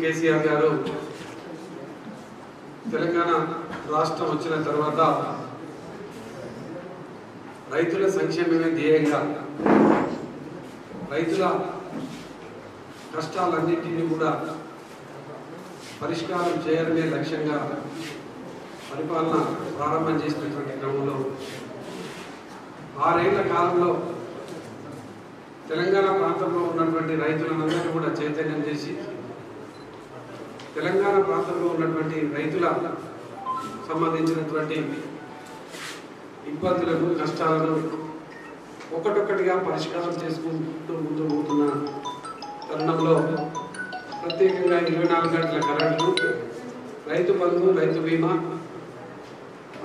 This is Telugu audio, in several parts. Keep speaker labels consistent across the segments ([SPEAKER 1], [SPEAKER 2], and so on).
[SPEAKER 1] కేసీఆర్ గారు తెలంగాణ రాష్ట్రం వచ్చిన తర్వాత రైతుల సంక్షేమమే ధ్యేయంగా రైతుల కష్టాలన్నింటినీ కూడా పరిష్కారం చేయడమే లక్ష్యంగా పరిపాలన ప్రారంభం చేసినటువంటి క్రమంలో 6 ఏళ్ల కాలంలో తెలంగాణ ప్రాంతంలో ఉన్నటువంటి రైతులందరినీ కూడా చైతన్యం చేసి తెలంగాణ ప్రాంతంలో ఉన్నటువంటి రైతుల సంబంధించినటువంటి ఇబ్బందులను కష్టాలను ఒక్కొక్కటిగా పరిష్కారం చేసుకుంటూ ముందు పోతున్న తరుణంలో ప్రత్యేకంగా 24 గంటల కరెంటు, రైతు బంధు, రైతు బీమా,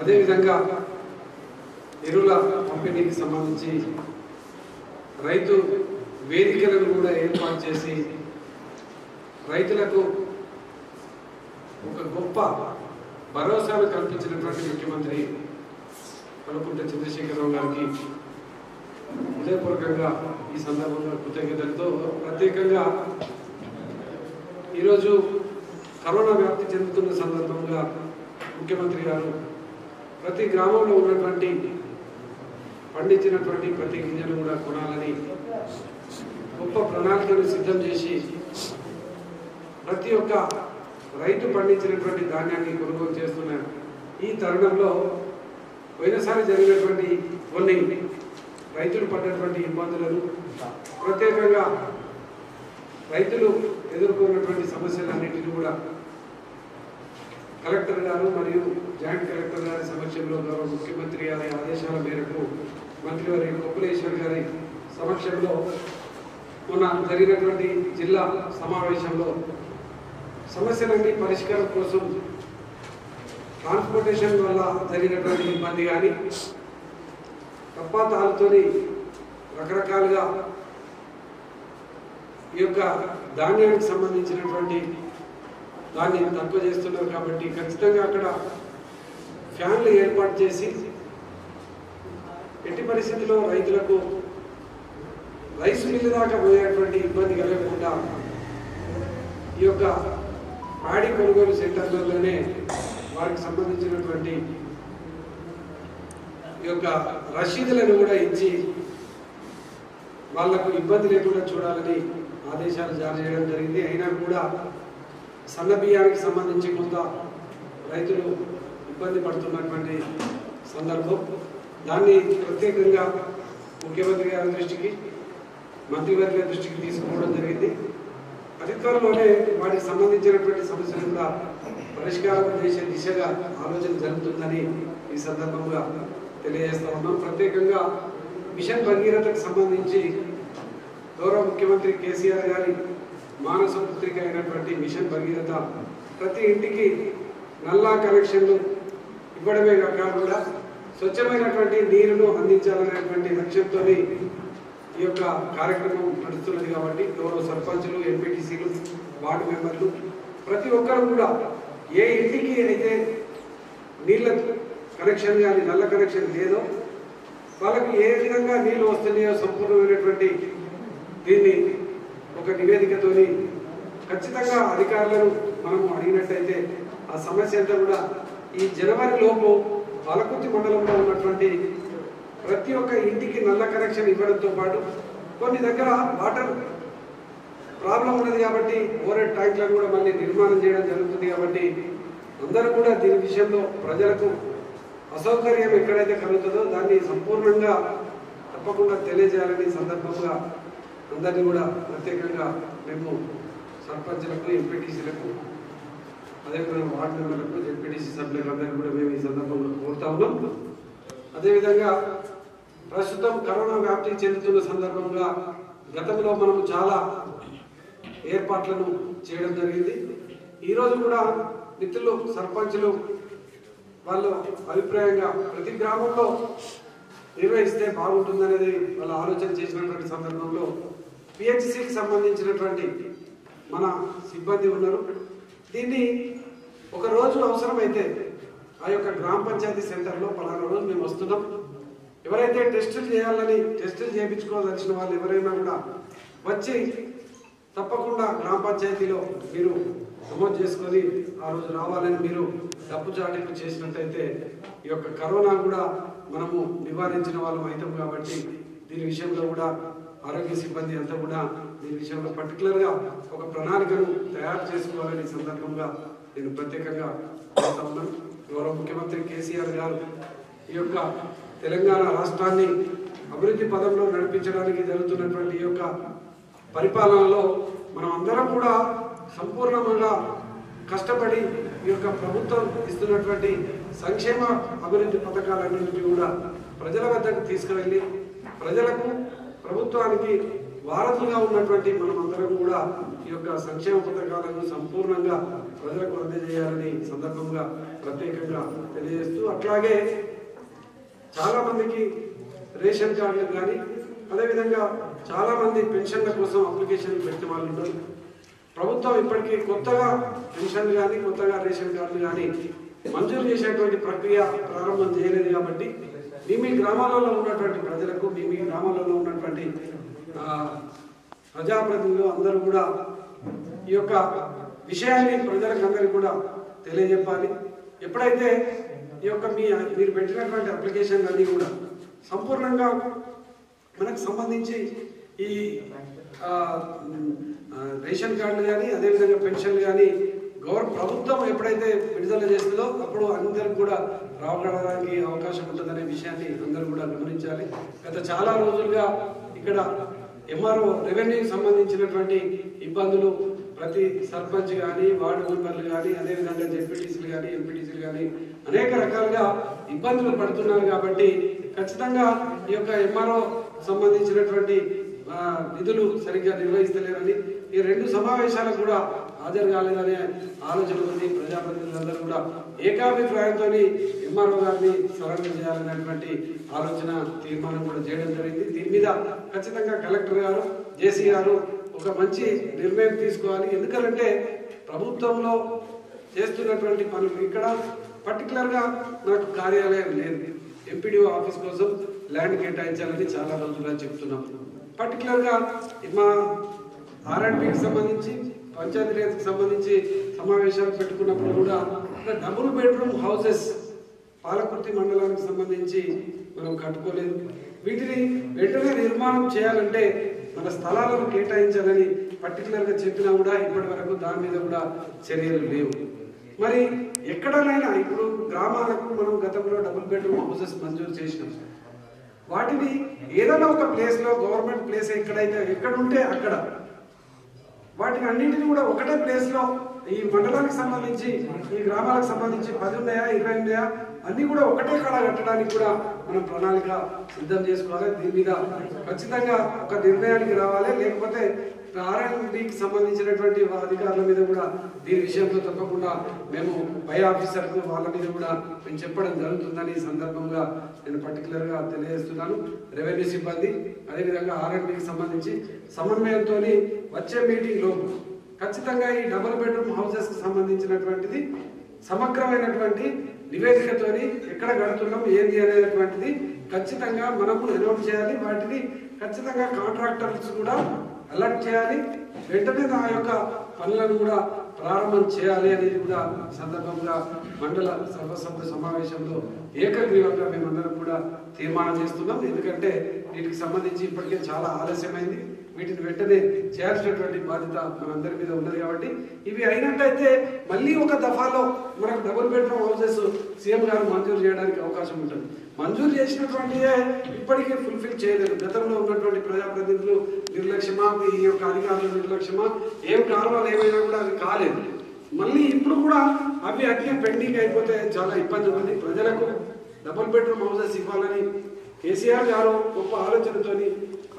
[SPEAKER 1] అదేవిధంగా ఎరువుల పంపిణీకి సంబంధించి రైతు వేదికలను కూడా ఏర్పాటు చేసి రైతులకు ఒక గొప్ప భరోసాను కల్పించినటువంటి ముఖ్యమంత్రి కల్వకుంట్ల చంద్రశేఖరరావు గారికి హృదయపూర్వకంగా ఈ సందర్భంగా కృతజ్ఞతలతో ప్రత్యేకంగా ఈరోజు కరోనా వ్యాప్తి చెందుతున్న సందర్భంగా ముఖ్యమంత్రి గారు ప్రతి గ్రామంలో ఉన్నటువంటి పండించినటువంటి ప్రతి గింజను కూడా కొనాలని గొప్ప ప్రణాళికను సిద్ధం చేసి ప్రతి ఒక్క రైతు పండించినటువంటి ధాన్యాన్ని కొనుగోలు చేస్తున్న ఈ తరుణంలో పోయినసారి జరిగినటువంటి కొన్ని రైతులు పడ్డటువంటి ఇబ్బందులను ప్రత్యేకంగా రైతులు ఎదుర్కొన్నటువంటి సమస్యలన్నింటినీ కూడా కలెక్టర్ గారు మరియు జాయింట్ కలెక్టర్ గారి సమక్షంలో గౌరవ ముఖ్యమంత్రి గారి ఆదేశాల మేరకు మంత్రివారి కొప్పులేశ్వర్ గారి సమక్షంలో మొన్న జరిగినటువంటి జిల్లా సమావేశంలో సమస్యలన్నీ పరిష్కారం కోసం ట్రాన్స్పోర్టేషన్ వల్ల జరిగినటువంటి ఇబ్బంది కానీ తప్పాతాలతోని రకరకాలుగా ఈ యొక్క ధాన్యానికి సంబంధించినటువంటి దాన్ని తక్కువ చేస్తున్నారు కాబట్టి ఖచ్చితంగా అక్కడ ఫ్యాన్లు ఏర్పాటు చేసి ఎట్టి పరిస్థితుల్లో రైతులకు రైస్ మిల్లు దాకా పోయేటువంటి ఇబ్బంది కలగకుండా ఈ యొక్క పాడి కొనుగోలు సెంటర్లలోనే వారికి సంబంధించినటువంటి ఈ యొక్క రసీదులను కూడా ఇచ్చి వాళ్లకు ఇబ్బంది లేకుండా చూడాలని ఆదేశాలు జారీ చేయడం జరిగింది. అయినా కూడా సన్న బియ్యానికి సంబంధించి కొంత రైతులు ఇబ్బంది పడుతున్నటువంటి సందర్భం, దాన్ని ప్రత్యేకంగా ముఖ్యమంత్రి గారి దృష్టికి, మంత్రివర్గ దృష్టికి తీసుకోవడం జరిగింది. అతి త్వరలోనే వాటికి సంబంధించినటువంటి సమస్యలు కూడా పరిష్కారం చేసే దిశగా ఆలోచన జరుగుతుందని ఈ సందర్భంగా తెలియజేస్తా ఉన్నాం. ప్రత్యేకంగా మిషన్ భగీరథకు సంబంధించి గౌరవ ముఖ్యమంత్రి కేసీఆర్ గారి మానస పుత్రిక అయినటువంటి మిషన్ భగీరథ ప్రతి ఇంటికి నల్లా కనెక్షన్లు ఇవ్వడమే కాకుండా స్వచ్ఛమైనటువంటి నీరును అందించాలనేటువంటి లక్ష్యంతో ఈ యొక్క కార్యక్రమం నడుస్తున్నది. కాబట్టి గౌరవ సర్పంచులు, ఎంపీటీసీలు, వార్డు మెంబర్లు ప్రతి ఒక్కరు కూడా ఏ ఇంటికి అయితే నీళ్ళ కనెక్షన్ కానీ నల్ల కనెక్షన్ లేదో వాళ్ళకి ఏ విధంగా నీళ్ళు వస్తున్నాయో సంపూర్ణమైనటువంటి దీన్ని ఒక నివేదికతోని ఖచ్చితంగా అధికారులను మనము అడిగినట్టయితే ఆ సమస్య అంతా కూడా ఈ జనవరి లోపు పాలకుర్తి మండలంలో ఉన్నటువంటి ప్రతి ఒక్క ఇంటికి నల్ల కనెక్షన్ ఇవ్వడంతో పాటు కొన్ని దగ్గర వాటర్ ప్రాబ్లం ఉన్నది కాబట్టి ఓవర్ ట్యాంక్లను కూడా మళ్ళీ నిర్మాణం చేయడం జరుగుతుంది. కాబట్టి అందరూ కూడా దీని విషయంలో ప్రజలకు అసౌకర్యం ఎక్కడైతే కలుగుతుందో దాన్ని సంపూర్ణంగా తప్పకుండా తెలియజేయాలని సందర్భంగా అందరినీ కూడా ప్రత్యేకంగా మేము సర్పంచులకు, ఎంపీటీసీలకు, అదేవిధంగా వార్డు మెంబర్లకు, ఎంపీటీసీ సభ్యులకు అందరినీ కూడా మేము ఈ సందర్భంగా కోరుతా ఉన్నాం. అదేవిధంగా ప్రస్తుతం కరోనా వ్యాప్తి చెందుతున్న సందర్భంగా గతంలో మనం చాలా ఏర్పాట్లను చేయడం జరిగింది. ఈరోజు కూడా మిత్రులు సర్పంచులు వాళ్ళు అభిప్రాయంగా ప్రతి గ్రామంలో నిర్వహిస్తే బాగుంటుందనేది వాళ్ళు ఆలోచన చేసినటువంటి సందర్భంలో పిహెచ్సికి సంబంధించినటువంటి మన సిబ్బంది ఉన్నారు. దీన్ని ఒక రోజు అవసరమైతే ఆ యొక్క గ్రామ పంచాయతీ సెంటర్లో పలానా రోజు మేము వస్తున్నాం, ఎవరైతే టెస్టులు చేయించుకోవాల్సిన వాళ్ళు ఎవరైనా కూడా వచ్చి తప్పకుండా గ్రామ పంచాయతీలో మీరు నమోదు చేసుకొని ఆ రోజు రావాలని మీరు డబ్బు చాటింపు చేసినట్టయితే ఈ యొక్క కరోనా కూడా మనము నివారించిన వాళ్ళం అవుతాం కాబట్టి దీని విషయంలో కూడా ఆరోగ్య సిబ్బంది అంతా కూడా దీని విషయంలో పర్టికులర్గా ఒక ప్రణాళికను తయారు చేసుకోవాలని సందర్భంగా నేను ప్రత్యేకంగా కోరుతా ఉన్నాను. గౌరవ ముఖ్యమంత్రి కేసీఆర్ గారు ఈ యొక్క తెలంగాణ రాష్ట్రాన్ని అభివృద్ధి పదంలో నడిపించడానికి జరుగుతున్నటువంటి ఈ యొక్క పరిపాలనలో మనం అందరం కూడా సంపూర్ణంగా కష్టపడి ఈ యొక్క ప్రభుత్వం ఇస్తున్నటువంటి సంక్షేమ అభివృద్ధి పథకాలన్నింటినీ కూడా ప్రజల వద్దకు తీసుకువెళ్ళి ప్రజలకు ప్రభుత్వానికి వారసులుగా ఉన్నటువంటి మనం అందరం కూడా ఈ యొక్క సంక్షేమ పథకాలను సంపూర్ణంగా ప్రజలకు అందజేయాలని సందర్భంగా ప్రత్యేకంగా తెలియజేస్తూ, అట్లాగే చాలా మందికి రేషన్ కార్డులు కానీ అదేవిధంగా చాలా మంది పెన్షన్ల కోసం అప్లికేషన్ పెట్టిన వాళ్ళు ఉన్నారు. ప్రభుత్వం ఇప్పటికీ కొత్తగా పెన్షన్లు కానీ కొత్తగా రేషన్ కార్డులు కానీ మంజూరు చేసేటువంటి ప్రక్రియ ప్రారంభం చేయలేదు కాబట్టి మీ గ్రామాలలో ఉన్నటువంటి ప్రజలకు మీ గ్రామాలలో ఉన్నటువంటి ప్రజాప్రతినిధులు అందరూ కూడా ఈ యొక్క విషయాన్ని ప్రజలకు అందరికీ కూడా తెలియజెప్పాలి. ఎప్పుడైతే ఈ యొక్క మీరు పెట్టినటువంటి అప్లికేషన్ అన్నీ కూడా సంపూర్ణంగా మనకు సంబంధించి ఈ రేషన్ కార్డులు కానీ అదేవిధంగా పెన్షన్లు కానీ ప్రభుత్వం ఎప్పుడైతే విడుదల చేస్తుందో అప్పుడు అందరికి కూడా రావడానికి అవకాశం ఉంటుందనే విషయాన్ని అందరూ కూడా గమనించాలి. గత చాలా రోజులుగా ఇక్కడ ఎంఆర్ఓ రెవెన్యూకి సంబంధించినటువంటి ఇబ్బందులు ప్రతి సర్పంచ్ కానీ వార్డు మెంబర్లు కానీ అదేవిధంగా జెడ్పీటీసీలు కానీ ఎంపీటీసీలు కానీ అనేక రకాలుగా ఇబ్బందులు పడుతున్నారు కాబట్టి ఖచ్చితంగా ఈ యొక్క ఎంఆర్ఓ సంబంధించినటువంటి నిధులు సరిగ్గా నిర్వహిస్తలేరని ఈ 2 సమావేశాలకు కూడా హాజరు కాలేదనే ఆలోచన ఉంది. ప్రజాప్రతినిధులందరూ కూడా ఏకాభిప్రాయంతో ఎంఆర్ఓ గారిని సరెండర్ చేయాలనేటువంటి ఆలోచన తీర్మానం కూడా చేయడం జరిగింది. దీని మీద ఖచ్చితంగా కలెక్టర్ గారు జేసీ గారు ఒక మంచి నిర్ణయం తీసుకోవాలి. ఎందుకంటే ప్రభుత్వంలో చేస్తున్నటువంటి పనులు ఇక్కడ పర్టికులర్గా నాకు కార్యాలయం లేదు, ఎంపీడీఓ ఆఫీస్ కోసం ల్యాండ్ కేటాయించాలని చాలా రోజులుగా చెప్తున్నాం. పర్టికులర్గా మా ఆర్ఎండ్బికి సంబంధించి పంచాయతీరాజ్కి సంబంధించి సమావేశాలు పెట్టుకున్నప్పుడు కూడా డబుల్ బెడ్రూమ్ హౌసెస్ పాలకుర్తి మండలానికి సంబంధించి మనం కట్టుకోలేదు. వీటిని వెంటనే నిర్మాణం చేయాలంటే మన స్థలాలను కేటాయించాలని పర్టికులర్గా చెప్పినా కూడా ఇప్పటి వరకు దాని మీద కూడా చర్యలు లేవు. మరి ఎక్కడనైనా ఇప్పుడు గ్రామాలకు మనం గతంలో డబుల్ బెడ్రూమ్ హౌసెస్ మంజూరు చేసినాం. వాటిని ఏదైనా ఒక ప్లేస్లో గవర్నమెంట్ ప్లేస్ ఎక్కడుంటే అక్కడ వాటిని అన్నింటినీ కూడా ఒకటే ప్లేస్లో ఈ మండలానికి సంబంధించి ఈ గ్రామాలకు సంబంధించి 10 ఉన్నాయా 20 ఉన్నాయా అన్ని కూడా ఒకటే కాడ కట్టడానికి కూడా మనం ప్రణాళిక సిద్ధం చేసుకోవాలి. దీని మీద ఖచ్చితంగా ఒక నిర్ణయానికి రావాలి. లేకపోతే ఆర్ఎండ్బికి సంబంధించినటువంటి అధికారుల మీద కూడా దీని విషయంలో తప్పకుండా మేము పై ఆఫీసర్కు వాళ్ళ మీద కూడా మేము చెప్పడం జరుగుతుందని ఈ సందర్భంగా నేను పర్టికులర్గా తెలియజేస్తున్నాను. రెవెన్యూ సిబ్బంది అదేవిధంగా ఆర్ఎండ్బికి సంబంధించి సమన్వయంతో వచ్చే మీటింగ్లో ఖచ్చితంగా ఈ డబుల్ బెడ్రూమ్ హౌసెస్కి సంబంధించినటువంటిది సమగ్రమైనటువంటి నివేదికతోని ఎక్కడ కడుతున్నాం ఏంది అనేటువంటిది ఖచ్చితంగా మనము అనౌన్స్ చేయాలి. వాటిని ఖచ్చితంగా కాంట్రాక్టర్స్ కూడా అలర్ట్ చేయాలి. వెంటనే ఆ యొక్క పనులను కూడా ప్రారంభం చేయాలి అనేది కూడా సందర్భంగా మండల సర్వసభ్య సమావేశంలో ఏకగ్రీవంగా మేమందరం కూడా తీర్మానం చేస్తున్నాం. ఎందుకంటే వీటికి సంబంధించి ఇప్పటికే చాలా ఆలస్యమైంది. వీటిని వెంటనే చేయాల్సినటువంటి బాధ్యత మనందరి మీద ఉన్నది కాబట్టి ఇవి అయినట్టయితే మళ్ళీ ఒక దఫాలో మనకు డబుల్ బెడ్రూమ్ హౌసెస్ సీఎం గారు మంజూరు చేయడానికి అవకాశం ఉంటుంది. మంజూరు చేసినటువంటిదే ఇప్పటికీ ఫుల్ఫిల్ చేయలేదు. గతంలో ఉన్నటువంటి ప్రజాప్రతినిధులు నిర్లక్ష్యమా, ఈ యొక్క అధికారుల నిర్లక్ష్యమా, ఏం కారణాలు ఏమైనా కూడా అది కాలేదు. మళ్ళీ ఇప్పుడు కూడా అవి అట్లే పెండింగ్ అయిపోతే చాలా ఇబ్బంది ఉంది. ప్రజలకు డబుల్ బెడ్రూమ్ హౌసెస్ ఇవ్వాలని కేసీఆర్ గారు గొప్ప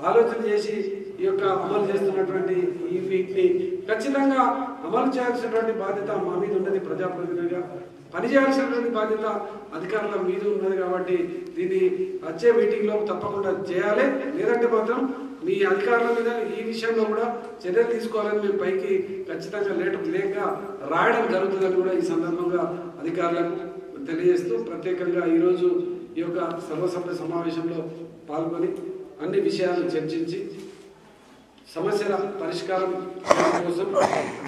[SPEAKER 1] ఆలోచన చేసి ఈ యొక్క అమలు చేస్తున్నటువంటి ఈ వీటిని ఖచ్చితంగా అమలు చేయాల్సినటువంటి బాధ్యత మా మీద ఉన్నది. ప్రజాప్రతినిధిగా పనిచేయాల్సినటువంటి బాధ్యత అధికారుల మీద ఉన్నది కాబట్టి దీన్ని వచ్చే మీటింగ్లో తప్పకుండా చేయాలి. లేదంటే మాత్రం మీ అధికారుల మీద ఈ విషయంలో కూడా చర్యలు తీసుకోవాలని మేము పైకి ఖచ్చితంగా లేక రాయడం జరుగుతుందని కూడా ఈ సందర్భంగా అధికారులకు తెలియజేస్తూ ప్రత్యేకంగా ఈరోజు ఈ యొక్క సర్వసభ్య సమావేశంలో పాల్గొని అన్ని విషయాలు చర్చించి సమస్యల పరిష్కారం కోసం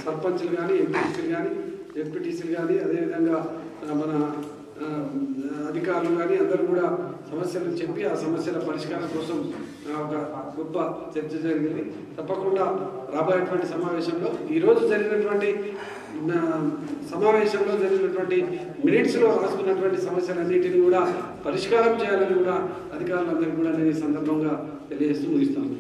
[SPEAKER 1] సర్పంచ్లు కానీ ఎంపీటీసీలు కానీ అదేవిధంగా మన అధికారులు కానీ అందరూ కూడా సమస్యలు చెప్పి ఆ సమస్యల పరిష్కారం కోసం ఒక గొప్ప చర్చ జరిగింది. తప్పకుండా రాబోయేటువంటి సమావేశంలో ఈరోజు జరిగినటువంటి సమావేశంలో జరిగినటువంటి మినిట్స్లో రాసుకున్నటువంటి సమస్యలన్నింటినీ కూడా పరిష్కారం చేయాలని కూడా అధికారులందరికీ కూడా నేను ఈ సందర్భంగా తెలియజేస్తూ ముగిస్తాను.